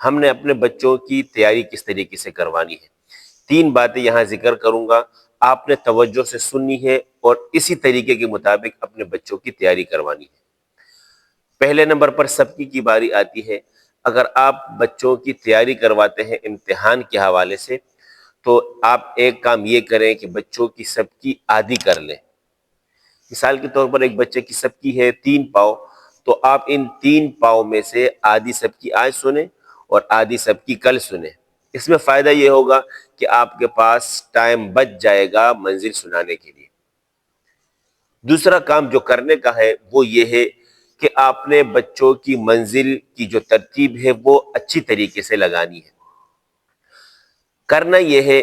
ہم نے اپنے بچوں کی تیاری کس طریقے سے کروانی ہے۔ 3 باتیں یہاں ذکر کروں گا، آپ نے توجہ سے سننی ہے اور اسی طریقے کے مطابق اپنے بچوں کی تیاری کروانی ہے۔ پہلے نمبر پر سبکی کی باری آتی ہے۔ اگر آپ بچوں کی تیاری کرواتے ہیں امتحان کے حوالے سے تو آپ ایک کام یہ کریں کہ بچوں کی سبکی آدھی کر لیں۔ مثال کے طور پر ایک بچے کی سبکی ہے 3 پاؤ، تو آپ ان 3 پاؤ میں سے آدھی سبکی آج سنیں اور آدھی سبکی کل سنیں۔ اس میں فائدہ یہ ہوگا کہ آپ کے پاس ٹائم بچ جائے گا منزل سنانے کے لیے۔ دوسرا کام جو کرنے کا ہے وہ یہ ہے کہ آپ نے بچوں کی منزل کی جو ترتیب ہے وہ اچھی طریقے سے لگانی ہے۔ کرنا یہ ہے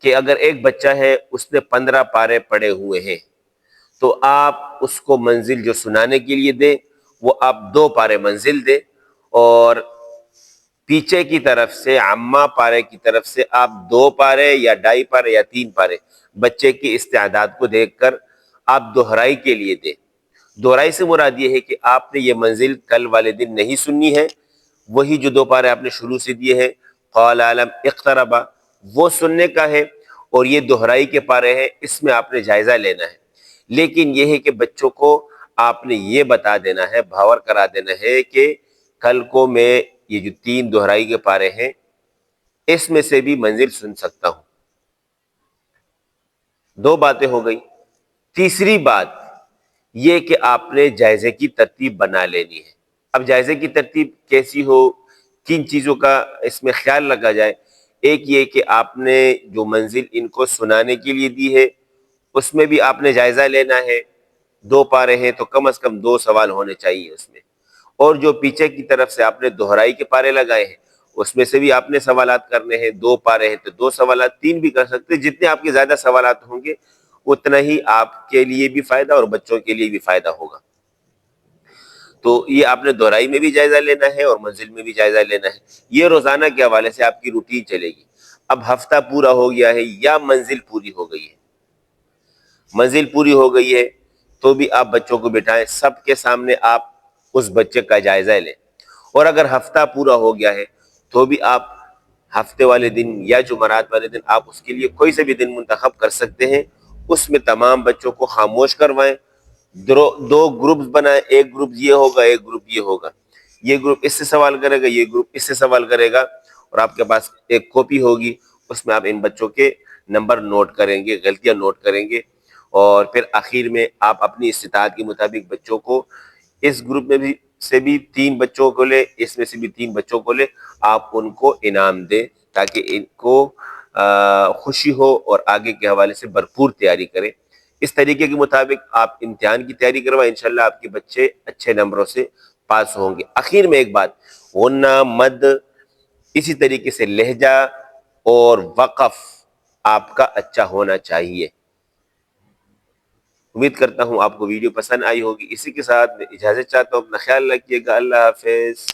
کہ اگر ایک بچہ ہے اس نے 15 پارے پڑے ہوئے ہیں تو آپ اس کو منزل جو سنانے کے لیے دیں وہ آپ 2 پارے منزل دیں، اور پیچھے کی طرف سے عامہ پارے کی طرف سے آپ 2 پارے یا 2.5 پارے یا 3 پارے بچے کی استعداد کو دیکھ کر آپ دہرائی کے لیے دیں۔ دہرائی سے مراد یہ ہے کہ آپ نے یہ منزل کل والے دن نہیں سننی ہے، وہی جو 2 پارے آپ نے شروع سے دیے ہیں قال عالم اقتربا وہ سننے کا ہے، اور یہ دہرائی کے پارے ہیں اس میں آپ نے جائزہ لینا ہے۔ لیکن یہ ہے کہ بچوں کو آپ نے یہ بتا دینا ہے، بھاور کرا دینا ہے کہ کل کو میں یہ جو 3 دہرائی کے پارے ہیں اس میں سے بھی منزل سن سکتا ہوں۔ 2 باتیں ہو گئی۔ تیسری بات یہ کہ آپ نے جائزے کی ترتیب بنا لینی ہے۔ اب جائزے کی ترتیب کیسی ہو، کن چیزوں کا اس میں خیال رکھا جائے۔ ایک یہ کہ آپ نے جو منزل ان کو سنانے کے لیے دی ہے اس میں بھی آپ نے جائزہ لینا ہے۔ 2 پارے ہیں تو کم از کم 2 سوال ہونے چاہیے اس میں، اور جو پیچھے کی طرف سے آپ نے دہرائی کے پارے لگائے ہیں اس میں سے بھی آپ نے سوالات کرنے ہیں۔ 2 پارے ہیں تو 2 سوالات، 3 بھی کر سکتے، جتنے آپ کے زیادہ سوالات ہوں گے اتنا ہی آپ کے لیے بھی فائدہ اور بچوں کے لیے بھی فائدہ ہوگا۔ تو یہ آپ نے دہرائی میں بھی جائزہ لینا ہے اور منزل میں بھی جائزہ لینا ہے۔ یہ روزانہ کے حوالے سے آپ کی روٹین چلے گی۔ اب ہفتہ پورا ہو گیا ہے یا منزل پوری ہو گئی ہے، منزل پوری ہو گئی ہے تو بھی آپ بچوں کو بٹھائیں، سب کے سامنے آپ اس بچے کا جائزہ لیں، اور اگر ہفتہ پورا ہو گیا ہے تو بھی آپ ہفتے والے دن یا جمعرات والے دن آپ اس کے لیے کوئی سے بھی دن منتخب کر سکتے ہیں، اس میں تمام بچوں کو خاموش کروائیں، 2 گروپس بنائیں، ایک گروپ یہ ہوگا ایک گروپ یہ ہوگا، یہ گروپ اس سے سوال کرے گا یہ گروپ اس سے سوال کرے گا، اور آپ کے پاس ایک کاپی ہوگی اس میں آپ ان بچوں کے نمبر نوٹ کریں گے، غلطیاں نوٹ کریں گے، اور پھر آخر میں آپ اپنی استطاعت کے مطابق بچوں کو اس گروپ میں بھی سے بھی 3 بچوں کو لے، اس میں سے بھی 3 بچوں کو لے، آپ ان کو انعام دیں تاکہ ان کو خوشی ہو اور آگے کے حوالے سے بھرپور تیاری کریں۔ اس طریقے کے مطابق آپ امتحان کی تیاری کروائیں، انشاءاللہ آپ کے بچے اچھے نمبروں سے پاس ہوں گے۔ آخر میں ایک بات، غنہ، مد، اسی طریقے سے لہجہ اور وقف آپ کا اچھا ہونا چاہیے۔ امید کرتا ہوں آپ کو ویڈیو پسند آئی ہوگی۔ اسی کے ساتھ میں اجازت چاہتا ہوں، اپنا خیال رکھیے گا، اللہ حافظ۔